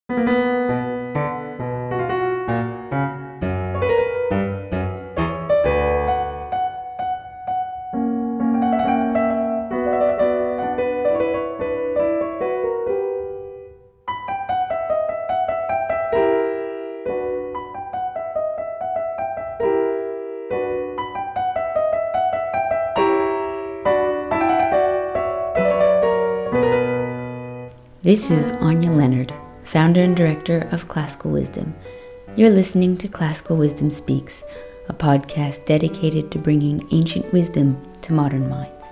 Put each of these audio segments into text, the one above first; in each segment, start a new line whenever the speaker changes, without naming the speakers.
This is Anya Leonard, founder and director of Classical Wisdom. You're listening to Classical Wisdom Speaks, a podcast dedicated to bringing ancient wisdom to modern minds.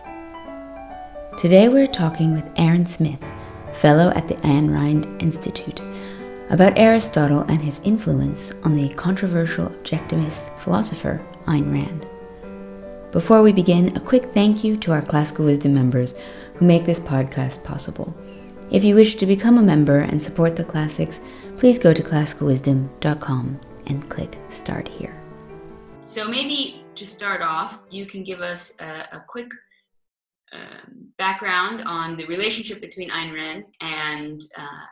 Today we're talking with Aaron Smith, fellow at the Ayn Rand Institute, about Aristotle and his influence on the controversial objectivist philosopher Ayn Rand. Before we begin, a quick thank you to our Classical Wisdom members who make this podcast possible. If you wish to become a member and support the classics, please go to classicalwisdom.com and click Start Here. So maybe to start off, you can give us a quick background on the relationship between Ayn Rand and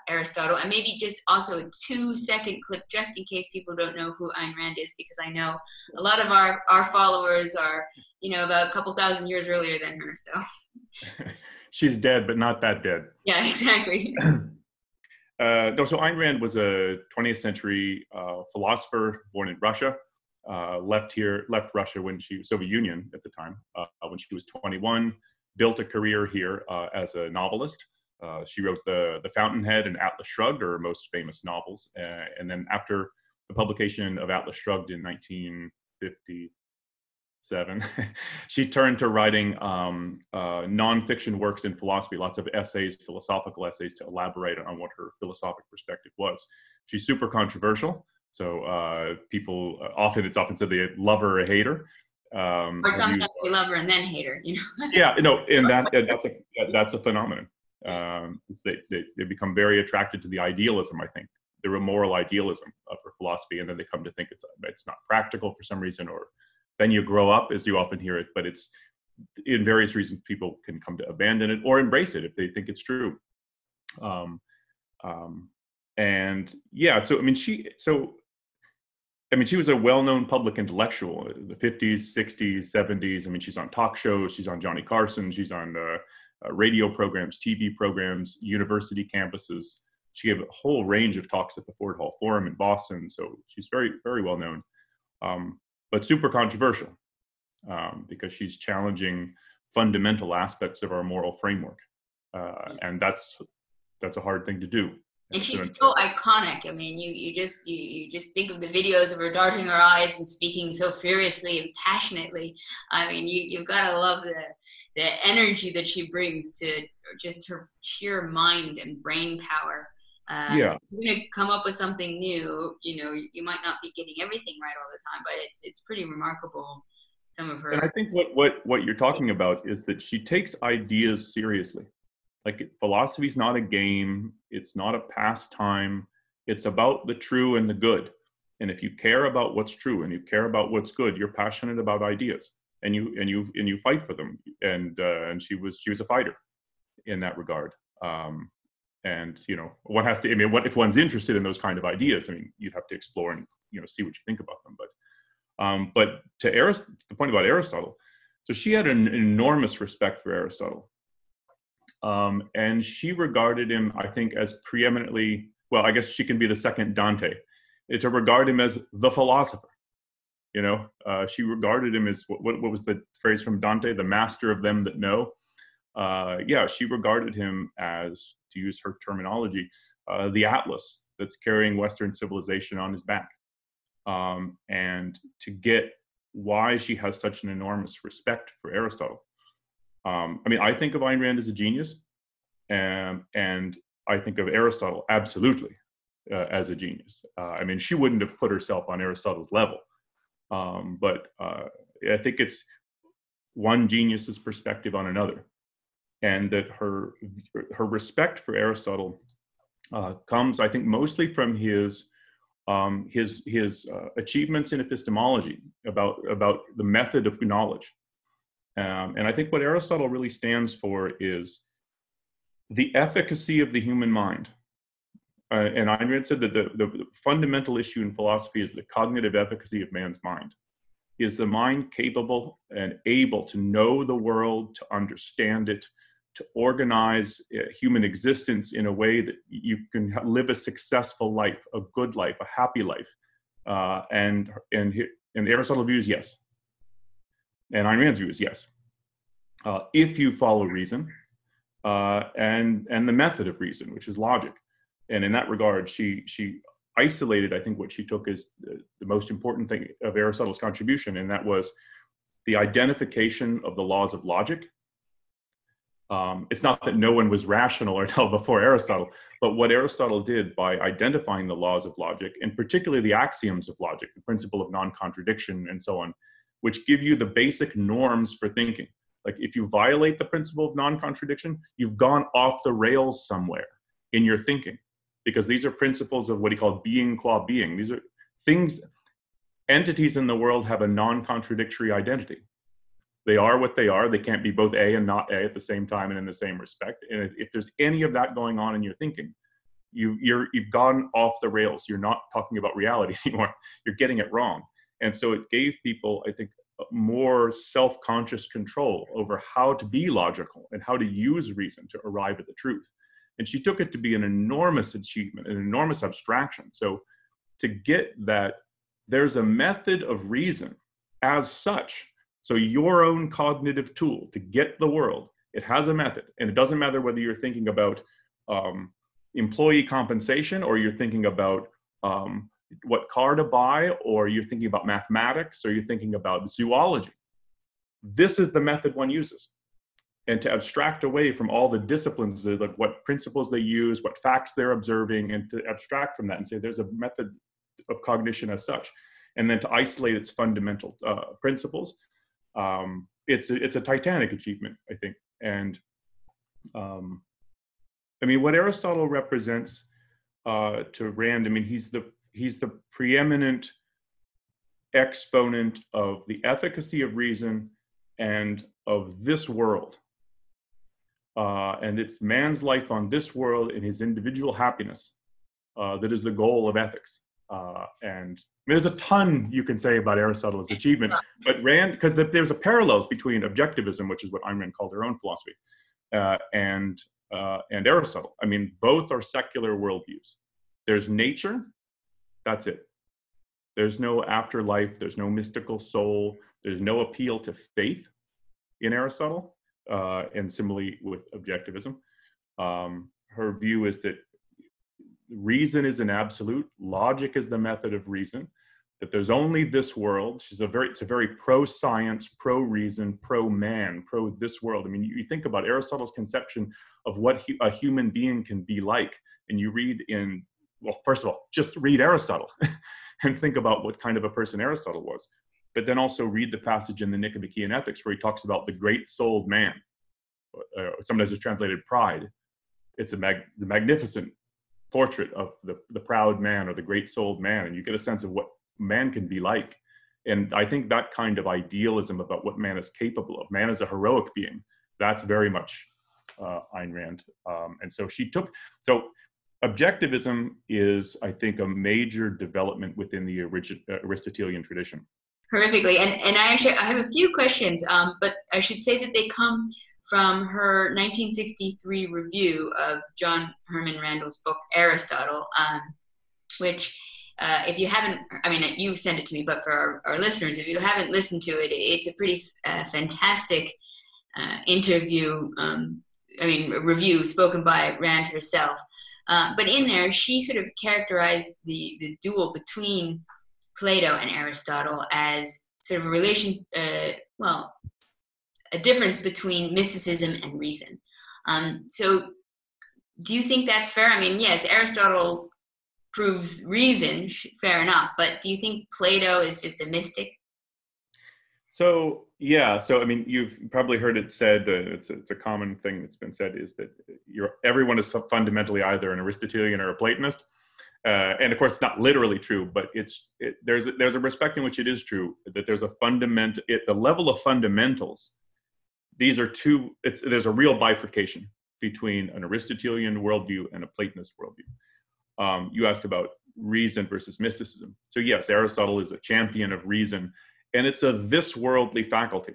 Aristotle, and maybe just also a 2-second clip just in case people don't know who Ayn Rand is, because I know a lot of our followers are, about a couple thousand years earlier than her, so...
She's dead, but not that dead.
Yeah, exactly.
So Ayn Rand was a 20th century philosopher born in Russia, left Russia when Soviet Union at the time, when she was 21, built a career here as a novelist. She wrote The Fountainhead and Atlas Shrugged, her most famous novels. And then after the publication of Atlas Shrugged in 1957, she turned to writing nonfiction works in philosophy, lots of essays, philosophical essays, to elaborate on what her philosophic perspective was. She's super controversial, so people it's often said they love her or hate her.
Or sometimes they love her and then hate her.
Yeah, and that's a phenomenon. They become very attracted to the idealism, I think, the immoral idealism of her philosophy, and then they come to think it's not practical for some reason, or then you grow up, as you often hear it, but it's in various reasons people can come to abandon it or embrace it if they think it's true. And yeah, she was a well-known public intellectual in the 50s, 60s, 70s. She's on talk shows, she's on Johnny Carson, she's on radio programs, TV programs, university campuses. She gave a whole range of talks at the Ford Hall Forum in Boston, so she's very, very well known. But super controversial because she's challenging fundamental aspects of our moral framework, and that's a hard thing to do.
And she's so iconic. You just think of the videos of her darting her eyes and speaking so furiously and passionately. You've got to love the energy that she brings to just her sheer mind and brain power. If you're going to come up with something new, you might not be getting everything right all the time, but it's pretty remarkable, some of her.
And I think what you're talking about is that she takes ideas seriously. Like, philosophy is not a game, it's not a pastime, it's about the true and the good. And if you care about what's true and you care about what's good, you're passionate about ideas, and you fight for them. And she was a fighter in that regard. And one has to. What if one's interested in those kind of ideas? You'd have to explore and see what you think about them. But to the point about Aristotle, so she had an enormous respect for Aristotle, and she regarded him, I think, as preeminently. Well, I guess she can be the second Dante. To regard him as the philosopher. She regarded him as what was the phrase from Dante? The master of them that know. She regarded him as, to use her terminology, the atlas that's carrying Western civilization on his back. And to get why she has such an enormous respect for Aristotle. I think of Ayn Rand as a genius, and I think of Aristotle absolutely as a genius. She wouldn't have put herself on Aristotle's level, but I think it's one genius's perspective on another. And that her respect for Aristotle comes, I think, mostly from his achievements in epistemology about the method of knowledge. And I think what Aristotle really stands for is the efficacy of the human mind. and Ayn Rand said that the fundamental issue in philosophy is the cognitive efficacy of man's mind. Is the mind capable and able to know the world, to understand it, to organize human existence in a way that you can live a successful life, a good life, a happy life? And Aristotle's view is yes. And Ayn Rand's view is yes. If you follow reason and the method of reason, which is logic. And in that regard, she isolated, I think, what she took as the most important thing of Aristotle's contribution, and that was the identification of the laws of logic. It's not that no one was rational until before Aristotle, but what Aristotle did by identifying the laws of logic, and particularly the axioms of logic, the principle of non-contradiction and so on, which give you the basic norms for thinking. Like if you violate the principle of non-contradiction, you've gone off the rails somewhere in your thinking, because these are principles of what he called being qua being. These are things, entities in the world have a non-contradictory identity. They are what they are. They can't be both A and not A at the same time and in the same respect. And if there's any of that going on in your thinking, you've gone off the rails. You're not talking about reality anymore. You're getting it wrong. And so it gave people, I think, more self-conscious control over how to be logical and how to use reason to arrive at the truth. And she took it to be an enormous achievement, an enormous abstraction. So to get that there's a method of reason as such, so your own cognitive tool to get the world, it has a method. And it doesn't matter whether you're thinking about employee compensation, or you're thinking about what car to buy, or you're thinking about mathematics, or you're thinking about zoology. This is the method one uses. And to abstract away from all the disciplines, like what principles they use, what facts they're observing, and to abstract from that and say there's a method of cognition as such, and then to isolate its fundamental principles, it's a titanic achievement, I think. And I mean, what Aristotle represents to Rand, I mean, he's the preeminent exponent of the efficacy of reason and of this world. And it's man's life on this world and his individual happiness that is the goal of ethics. And I mean, there's a ton you can say about Aristotle's achievement, but Rand, because there's a parallels between objectivism, which is what Ayn Rand called her own philosophy, and Aristotle. I mean, both are secular worldviews. There's nature, that's it. There's no afterlife, there's no mystical soul, there's no appeal to faith in Aristotle. And similarly with objectivism, her view is that reason is an absolute, logic is the method of reason, that there's only this world. It's a very pro-science, pro-reason, pro-man, pro-this world. I mean, you think about Aristotle's conception of what a human being can be like, and you read well, first of all, just read Aristotle and think about what kind of a person Aristotle was. But then also read the passage in the Nicomachean Ethics where he talks about the great-souled man. Sometimes it's translated pride. It's the magnificent portrait of the proud man or the great-souled man, and you get a sense of what man can be like. And I think that kind of idealism about what man is capable of, man is a heroic being, that's very much Ayn Rand. And so objectivism is, I think, a major development within the Aristotelian tradition.
Horrifically. And I have a few questions, but I should say that they come from her 1963 review of John Herman Randall's book, Aristotle, which if you haven't, I mean, you sent it to me, but for our listeners, if you haven't listened to it, it's a pretty fantastic review spoken by Rand herself. But in there, she sort of characterized the duel between Plato and Aristotle as sort of a difference between mysticism and reason. So do you think that's fair? I mean, yes, Aristotle proves reason, fair enough, but do you think Plato is just a mystic?
So, yeah, I mean, you've probably heard it said, it's a common thing that's been said, is that everyone is fundamentally either an Aristotelian or a Platonist. And of course, it's not literally true, but there's a respect in which it is true that there's the level of fundamentals. There's a real bifurcation between an Aristotelian worldview and a Platonist worldview. You asked about reason versus mysticism. So yes, Aristotle is a champion of reason, and it's a this worldly faculty.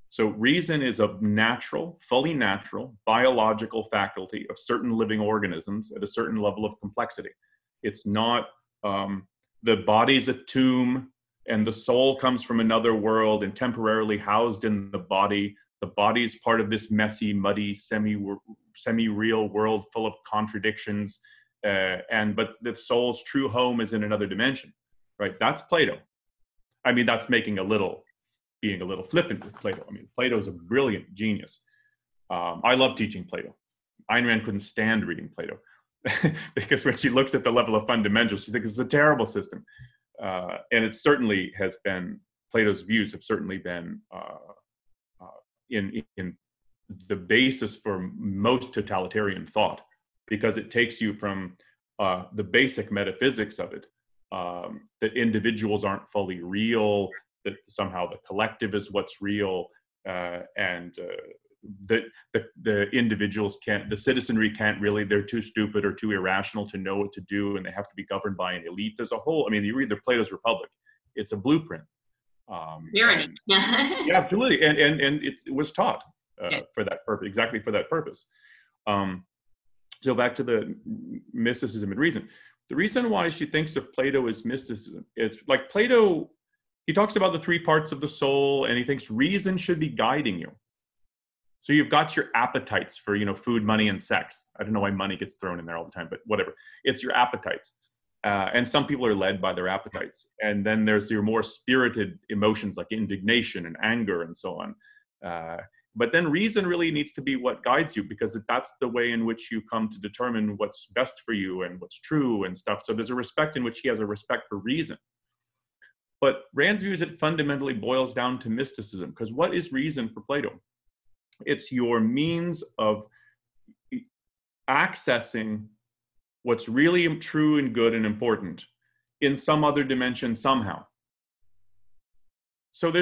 So reason is a natural, fully natural, biological faculty of certain living organisms at a certain level of complexity. It's not the body's a tomb and the soul comes from another world and temporarily housed in the body. The body's part of this messy, muddy, semi-real world full of contradictions. But the soul's true home is in another dimension, right? That's Plato. I mean, that's being a little flippant with Plato. I mean, Plato's a brilliant genius. I love teaching Plato. Ayn Rand couldn't stand reading Plato because when she looks at the level of fundamentals, she thinks it's a terrible system. And it certainly has been, Plato's views have certainly been in the basis for most totalitarian thought, because it takes you from the basic metaphysics of it, that individuals aren't fully real, that somehow the collective is what's real, and that the individuals can't, the citizenry can't really, they're too stupid or too irrational to know what to do, and they have to be governed by an elite as a whole. I mean, you read the Plato's Republic, it's a blueprint.
Tyranny.
Yeah, absolutely, and it was taught for that purpose, exactly for that purpose. So back to the mysticism and reason. The reason why she thinks of Plato as mysticism is, like, Plato, he talks about the three parts of the soul, and he thinks reason should be guiding you. So you've got your appetites for, food, money, and sex. I don't know why money gets thrown in there all the time, but whatever. It's your appetites. And some people are led by their appetites. And then there's your more spirited emotions like indignation and anger and so on. But then reason really needs to be what guides you, because that's the way in which you come to determine what's best for you and what's true and stuff. So there's a respect in which he has a respect for reason. But Rand's views, it fundamentally boils down to mysticism, because what is reason for Plato? It's your means of accessing what's really true and good and important in some other dimension somehow. So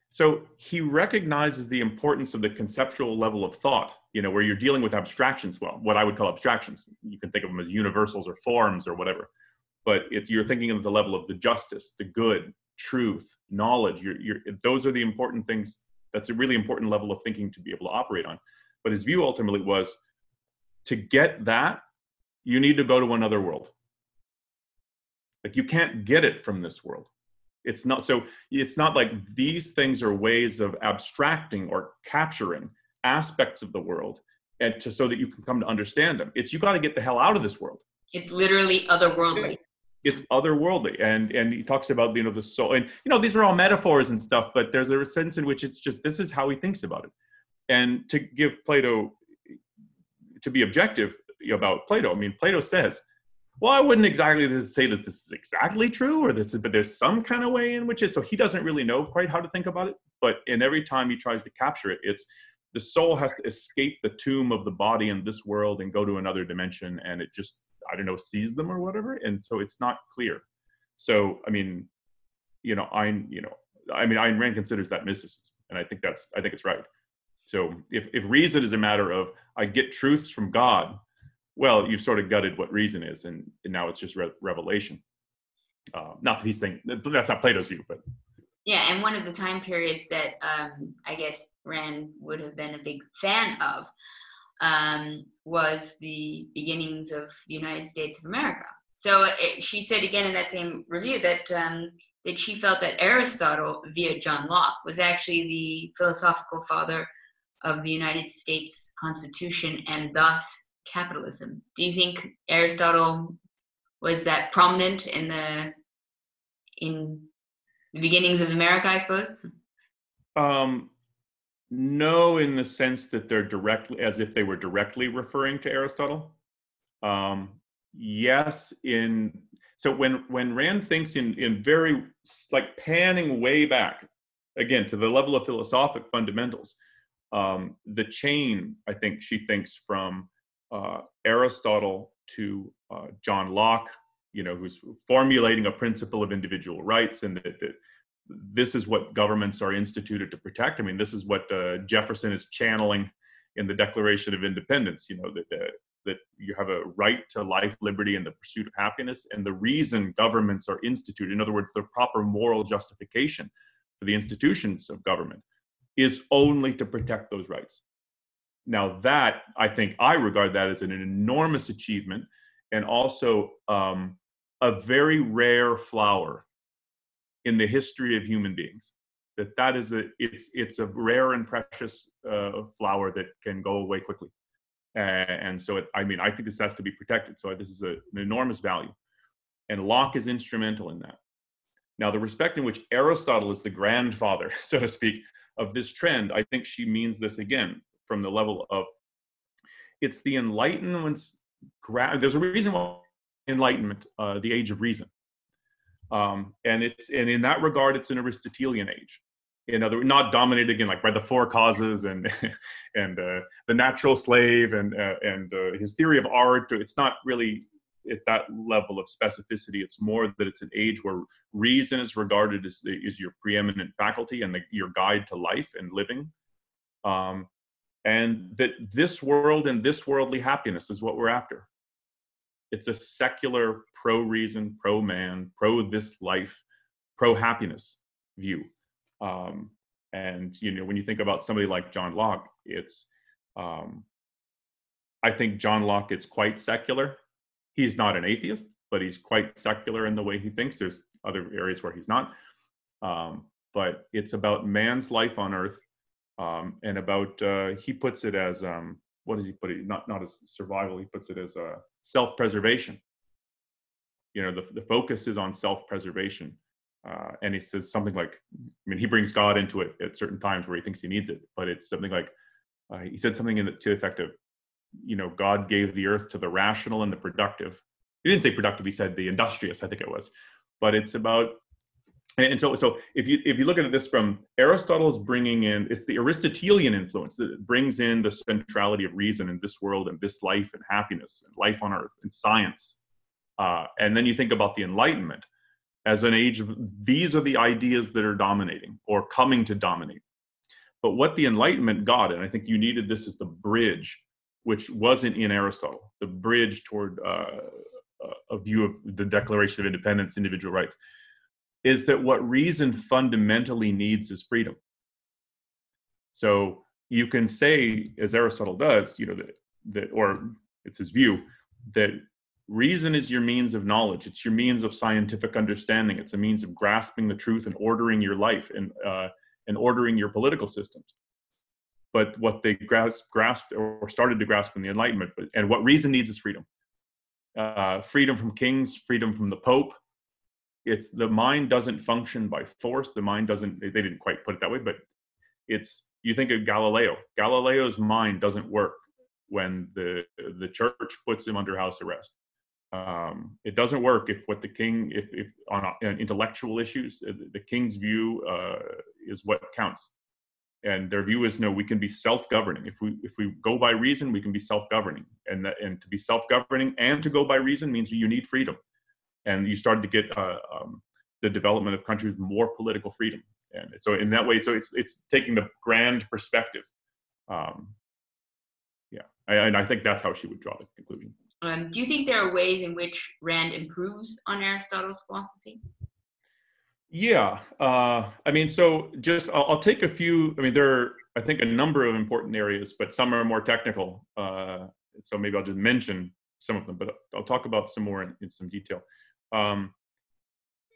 so he recognizes the importance of the conceptual level of thought, where you're dealing with abstractions. Well, what I would call abstractions. You can think of them as universals or forms or whatever. But you're thinking of the level of the justice, the good, truth, knowledge. Those are the important things. That's a really important level of thinking to be able to operate on. But his view ultimately was, to get that, you need to go to another world. Like, you can't get it from this world. It's not like these things are ways of abstracting or capturing aspects of the world, and so that you can come to understand them. You got to get the hell out of this world.
It's literally otherworldly.
It's otherworldly, and he talks about the soul, and these are all metaphors and stuff, but there's a sense in which it's just, this is how he thinks about it. And to give Plato, to be objective about Plato, I mean, Plato says, well, I wouldn't exactly say that this is exactly true, but there's some kind of way in which so he doesn't really know quite how to think about it. But in every time he tries to capture it, it's the soul has to escape the tomb of the body in this world and go to another dimension, and it just, I don't know, sees them or whatever, and so it's not clear. So I mean, Ayn Rand considers that mysticism, and I think it's right. So if reason is a matter of, I get truths from God, well, you've sort of gutted what reason is, and now it's just revelation. Not that he's saying that's not Plato's view, but
yeah. And one of the time periods that I guess Rand would have been a big fan of was the beginnings of the United States of America. So she said again in that same review that she felt that Aristotle, via John Locke, was actually the philosophical father of the United States Constitution and thus capitalism. Do you think Aristotle was that prominent in the beginnings of America, I suppose?
No, in the sense that they're directly, as if they were directly referring to Aristotle. Yes, so when Rand thinks in very, like, panning way back, again, to the level of philosophic fundamentals, the chain, I think she thinks from Aristotle to John Locke, who's formulating a principle of individual rights, and that this is what governments are instituted to protect. I mean, this is what Jefferson is channeling in the Declaration of Independence, that that you have a right to life, liberty, and the pursuit of happiness. And the reason governments are instituted, in other words, the proper moral justification for the institutions of government, is only to protect those rights. Now that, I regard that as an enormous achievement, and also a very rare flower in the history of human beings. It's a rare and precious flower that can go away quickly. And so, I think this has to be protected. So this is an enormous value. And Locke is instrumental in that. Now, the respect in which Aristotle is the grandfather, so to speak, of this trend, I think she means this again from the level of, it's the Enlightenment's, there's a reason why Enlightenment, the age of reason. And in that regard, it's an Aristotelian age. In other words, not dominated again like by the four causes and the natural slave and his theory of art. It's not really at that level of specificity. It's more that it's an age where reason is regarded as your preeminent faculty and your guide to life and living. And that this world and this worldly happiness is what we're after. It's a secular pro-reason, pro-man, pro-this life, pro-happiness view. And, when you think about somebody like John Locke, it's, I think John Locke is quite secular. He's not an atheist, but he's quite secular in the way he thinks. There's other areas where he's not. But it's about man's life on earth, and about, he puts it as, what does he put it? Not as survival, he puts it as self-preservation. The focus is on self-preservation. And he says something like, he brings God into it at certain times where he thinks he needs it, but it's something like, he said something to the effect of, God gave the earth to the rational and the productive. He didn't say productive, he said the industrious, I think it was. But it's about, and so if you look at this from Aristotle's bringing in, it's the Aristotelian influence that brings in the centrality of reason in this world and this life and happiness and life on earth and science. And then you think about the Enlightenment as an age of, these are the ideas that are dominating or coming to dominate. But what the Enlightenment got, and I think you needed this as the bridge, which wasn't in Aristotle, the bridge toward a view of the Declaration of Independence, individual rights, is that what reason fundamentally needs is freedom. So you can say, as Aristotle does, that or it's his view, that reason is your means of knowledge. It's your means of scientific understanding. It's a means of grasping the truth and ordering your life and ordering your political systems. But what they grasped or started to grasp in the Enlightenment, and what reason needs is freedom. Freedom from kings, freedom from the Pope. It's the mind doesn't function by force. The mind doesn't, they didn't quite put it that way, but it's, you think of Galileo. Galileo's mind doesn't work when the church puts him under house arrest. It doesn't work if what the king, if on intellectual issues, the king's view is what counts. And their view is, no, we can be self-governing. If we go by reason, we can be self-governing. And to be self-governing and to go by reason means you need freedom. And you started to get the development of countries with more political freedom. And so in that way, so it's taking the grand perspective. And I think that's how she would draw the conclusion.
Do you think there are ways in which Rand improves on Aristotle's philosophy?
Yeah. So just, I'll take a few, there are, I think, a number of important areas, but some are more technical. So maybe I'll just mention some of them, but I'll talk about some more in some detail.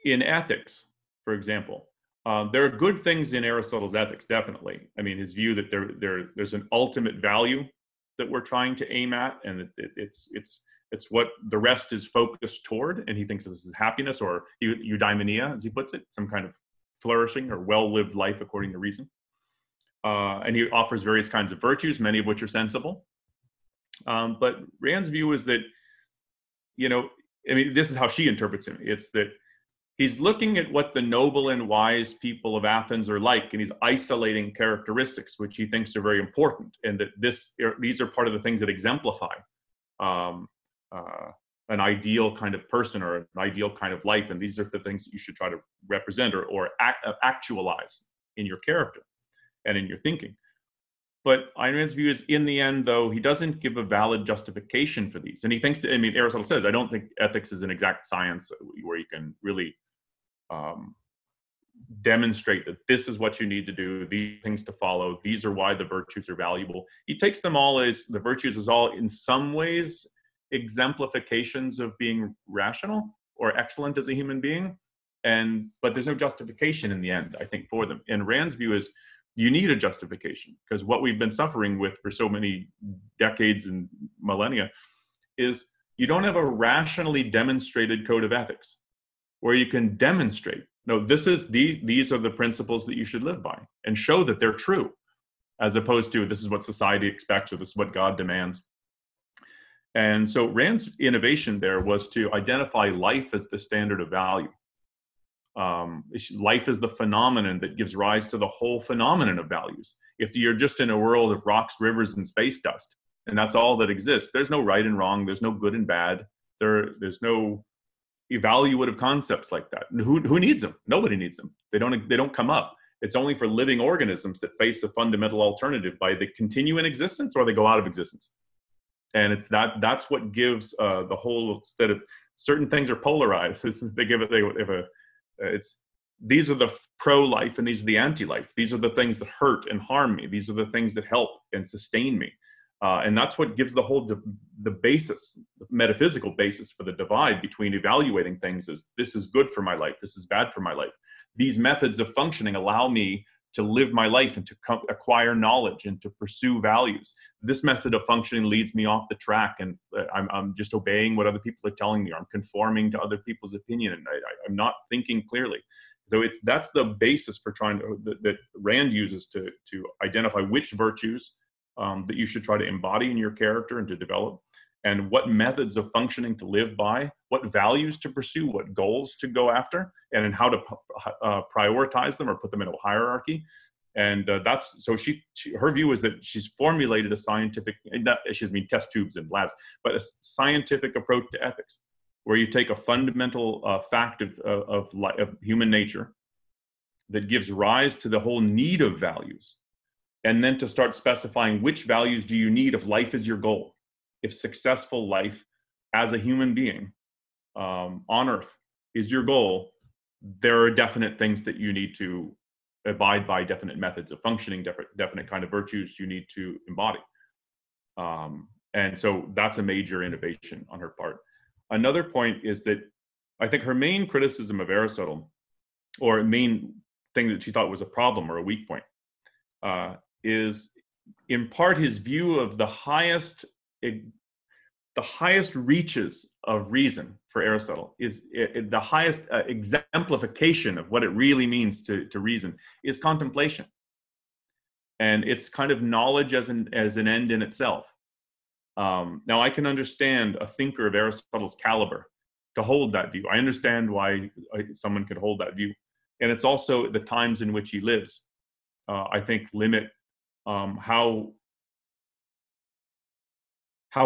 In ethics, for example, there are good things in Aristotle's ethics, definitely. His view that there's an ultimate value that we're trying to aim at, and that it's what the rest is focused toward, and he thinks this is happiness, or eudaimonia, as he puts it, some kind of flourishing or well-lived life according to reason. And he offers various kinds of virtues, many of which are sensible. But Rand's view is that, this is how she interprets him. It's that he's looking at what the noble and wise people of Athens are like, and he's isolating characteristics which he thinks are very important, and that these are part of the things that exemplify an ideal kind of person or an ideal kind of life, and these are the things that you should try to represent or actualize in your character and in your thinking. But Ayn Rand's view is, in the end, though, he doesn't give a valid justification for these. And he thinks that, I mean, Aristotle says, I don't think ethics is an exact science where you can really demonstrate that this is what you need to do, these things to follow, these are why the virtues are valuable. He takes them all as, the virtues as all, in some ways, exemplifications of being rational or excellent as a human being. But there's no justification in the end, I think, for them. And Rand's view is, you need a justification, because what we've been suffering with for so many decades and millennia is you don't have a rationally demonstrated code of ethics where you can demonstrate, no, these are the principles that you should live by, and show that they're true, as opposed to this is what society expects or this is what God demands. And so Rand's innovation there was to identify life as the standard of value. Life is the phenomenon that gives rise to the whole phenomenon of values. If you're just in a world of rocks, rivers, and space dust, and that's all that exists, there's no right and wrong, there's no good and bad, there's no evaluative concepts like that. Who needs them? Nobody needs them. They don't come up. It's only for living organisms that face a fundamental alternative. By they continue in existence or they go out of existence. And it's that's what gives the whole, instead of certain things are polarized. These are the pro-life and these are the anti-life. These are the things that hurt and harm me. These are the things that help and sustain me. And that's what gives the whole the basis, the metaphysical basis for the divide between evaluating things as this is good for my life, this is bad for my life. These methods of functioning allow me to live my life and to acquire knowledge and to pursue values. This method of functioning leads me off the track, and I'm just obeying what other people are telling me. I'm conforming to other people's opinion, and I'm not thinking clearly. So that's the basis for that Rand uses to identify which virtues that you should try to embody in your character and to develop, and what methods of functioning to live by, what values to pursue, what goals to go after, and how to prioritize them or put them in a hierarchy. And her view is that she's formulated a scientific, test tubes and labs, but a scientific approach to ethics, where you take a fundamental fact of human nature that gives rise to the whole need of values, and then to start specifying which values do you need if life is your goal. If successful life as a human being on Earth is your goal, there are definite things that you need to abide by, definite methods of functioning, definite kind of virtues you need to embody. And so that's a major innovation on her part. Another point is that I think her main criticism of Aristotle, or main thing that she thought was a problem or a weak point, is in part his view of the highest reaches of reason for Aristotle is the highest exemplification of what it really means to reason is contemplation. And it's kind of knowledge as an end in itself. Now I can understand a thinker of Aristotle's caliber to hold that view. I understand why someone could hold that view. And it's also the times in which he lives, I think, limit how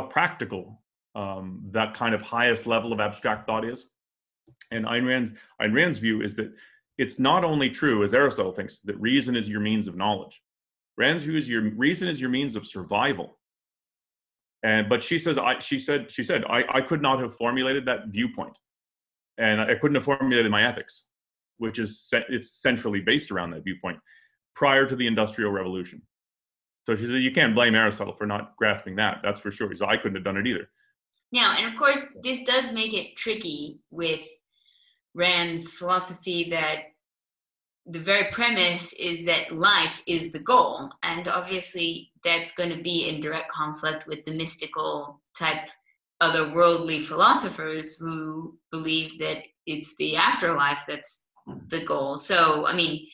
practical that kind of highest level of abstract thought is. And Ayn Rand's view is that it's not only true, as Aristotle thinks, that reason is your means of knowledge. Rand's view is reason is your means of survival. But she said, I could not have formulated that viewpoint, and I couldn't have formulated my ethics, which is it's centrally based around that viewpoint, prior to the Industrial Revolution. So she said, you can't blame Aristotle for not grasping that. That's for sure. So I couldn't have done it either.
Now, and of course, this does make it tricky with Rand's philosophy that the very premise is that life is the goal. And obviously, that's going to be in direct conflict with the mystical type otherworldly philosophers who believe that it's the afterlife that's the goal. So, I mean,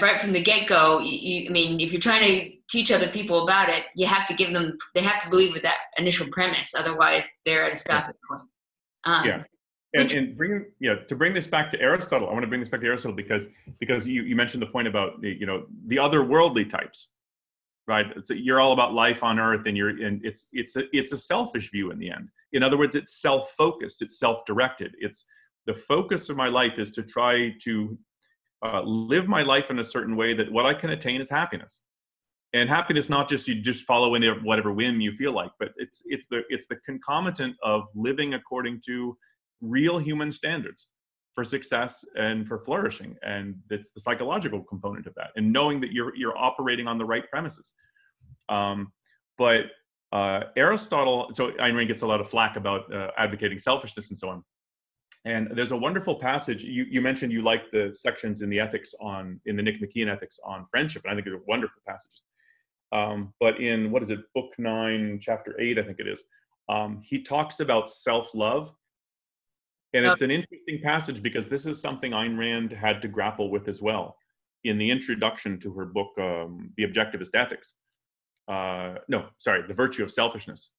right from the get-go, if you're trying to teach other people about it, you have to give them, they have to believe with that initial premise. Otherwise, they're at a stopping point.
To bring this back to Aristotle, I want to bring this back to Aristotle because you mentioned the point about the otherworldly types, right? You're all about life on Earth, and it's a selfish view in the end. In other words, it's self-focused, it's self-directed. It's the focus of my life is to try to live my life in a certain way that what I can attain is happiness. And happiness, not just you just follow in whatever whim you feel like, but it's the concomitant of living according to real human standards for success and for flourishing. And it's the psychological component of that, and knowing that you're operating on the right premises. But Aristotle, so Ayn Rand gets a lot of flack about advocating selfishness and so on. And there's a wonderful passage. You mentioned you like the sections in the ethics in the Nicomachean Ethics on friendship, and I think they're wonderful passages. But in, what is it, book 9, chapter 8, I think it is, he talks about self-love. And it's an interesting passage because this is something Ayn Rand had to grapple with as well in the introduction to her book, The Objectivist Ethics. The Virtue of Selfishness.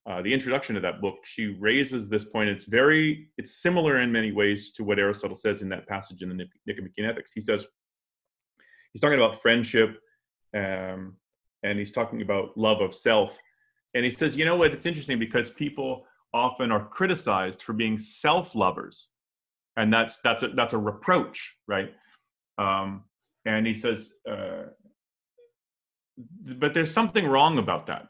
The introduction to that book, she raises this point. It's similar in many ways to what Aristotle says in that passage in the Nicomachean Ethics. He says, he's talking about friendship, and he's talking about love of self. And he says, you know what, it's interesting because people often are criticized for being self-lovers. And that's a reproach, right? And he says, but there's something wrong about that.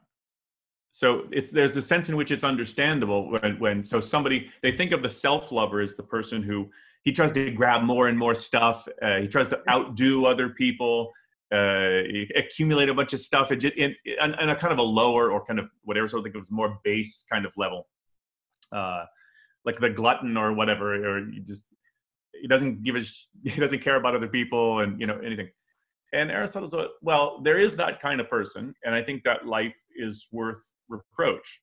So there's a sense in which it's understandable when somebody, they think of the self-lover as the person who, he tries to grab more and more stuff. He tries to outdo other people, accumulate a bunch of stuff in a kind of a lower, or kind of what Aristotle think of as more base kind of level. Like the glutton or whatever, or he doesn't care about other people and, anything. And Aristotle said, well, there is that kind of person, and I think that life is worth reproach.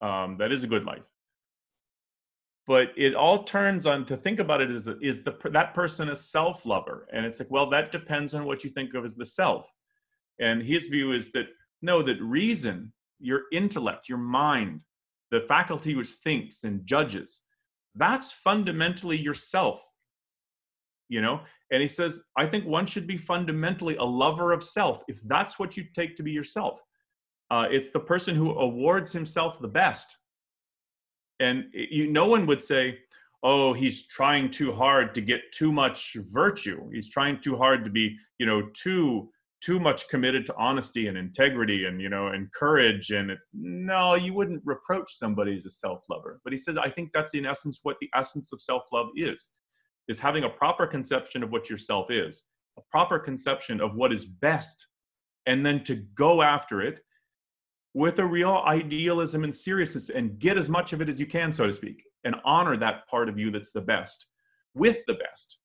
That is a good life. But it all turns on, to think about it, is that person a self-lover? And it's like, well, that depends on what you think of as the self. And his view is that, no, that reason, your intellect, your mind, the faculty which thinks and judges, that's fundamentally yourself. And he says, I think one should be fundamentally a lover of self, if that's what you take to be yourself. It's the person who awards himself the best. And no one would say, oh, he's trying too hard to get too much virtue. He's trying too hard to be, too much committed to honesty and integrity and, and courage. And no, you wouldn't reproach somebody as a self-lover. But he says, I think that's in essence what the essence of self-love is having a proper conception of what yourself is, a proper conception of what is best, and then to go after it with a real idealism and seriousness and get as much of it as you can, so to speak, and honor that part of you that's the best with the best.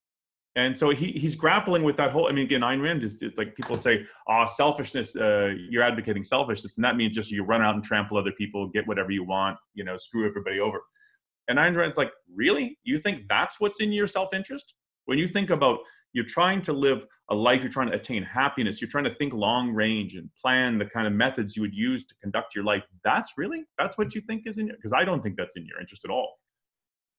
And so he's grappling with that whole, again, Ayn Rand is like, people say, selfishness, you're advocating selfishness, and that means just you run out and trample other people, get whatever you want, screw everybody over. And Ayn Rand's like, really? You think that's what's in your self-interest? When you think about, you're trying to live a life, you're trying to attain happiness, you're trying to think long range and plan the kind of methods you would use to conduct your life. That's what you think is in your, because I don't think that's in your interest at all.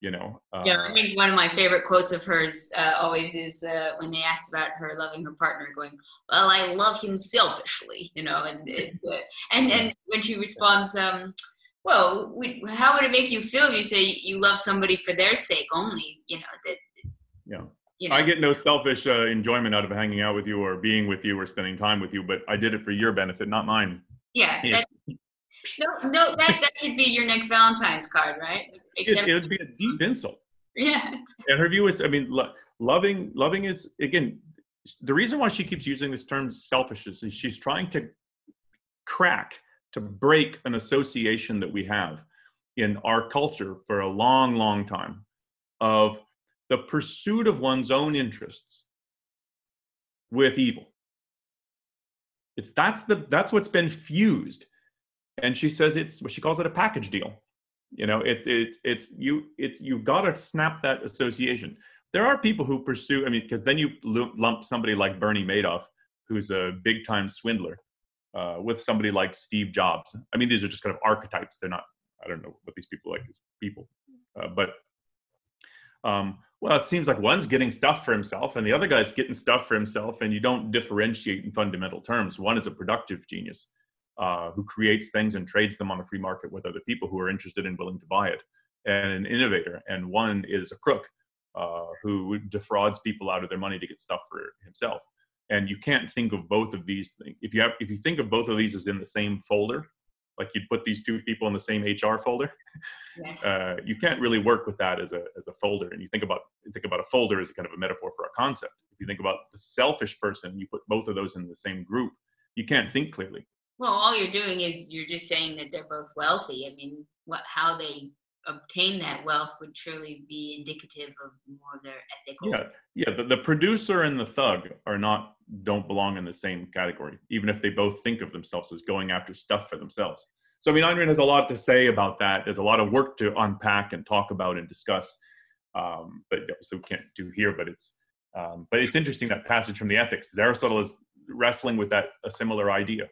Yeah, I think one of my favorite quotes of hers always is when they asked about her loving her partner, going, well, I love him selfishly, and when she responds, well, how would it make you feel if you say you love somebody for their sake only?
I get no selfish enjoyment out of hanging out with you or being with you or spending time with you, but I did it for your benefit, not mine.
Yeah. That should be your next Valentine's card, right?
It would be a deep insult.
Yeah.
And her view is, loving is, again, the reason why she keeps using this term selfishness is she's trying to break an association that we have in our culture for a long, long time of the pursuit of one's own interests with evil. That's what's been fused. And she says she calls it a package deal. You've got to snap that association. There are people who pursue, because then you lump somebody like Bernie Madoff, who's a big time swindler, with somebody like Steve Jobs. These are just kind of archetypes. They're not, I don't know what these people like as people. Well, it seems like one's getting stuff for himself and the other guy's getting stuff for himself, and you don't differentiate in fundamental terms. One is a productive genius who creates things and trades them on the free market with other people who are interested and willing to buy it, and an innovator. And one is a crook who defrauds people out of their money to get stuff for himself. And you can't think of both of these things. If you think of both of these as in the same folder, like you'd put these two people in the same HR folder,
Yeah.
you can't really work with that as a folder. And you think about a folder as a kind of a metaphor for a concept. If you think about the selfish person, you put both of those in the same group, you can't think clearly.
Well, all you're doing is you're just saying that they're both wealthy. I mean, how they obtain that wealth would surely be indicative of more of their ethical.
Yeah. The producer and the thug don't belong in the same category, even if they both think of themselves as going after stuff for themselves. So I mean, Ayn Rand has a lot to say about that. There's a lot of work to unpack and talk about and discuss. But so we can't do here. But it's interesting, that passage from the Ethics. Aristotle is wrestling with a similar idea.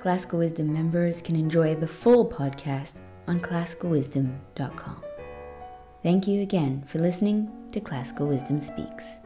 Classical Wisdom members can enjoy the full podcast on classicalwisdom.com. Thank you again for listening to Classical Wisdom Speaks.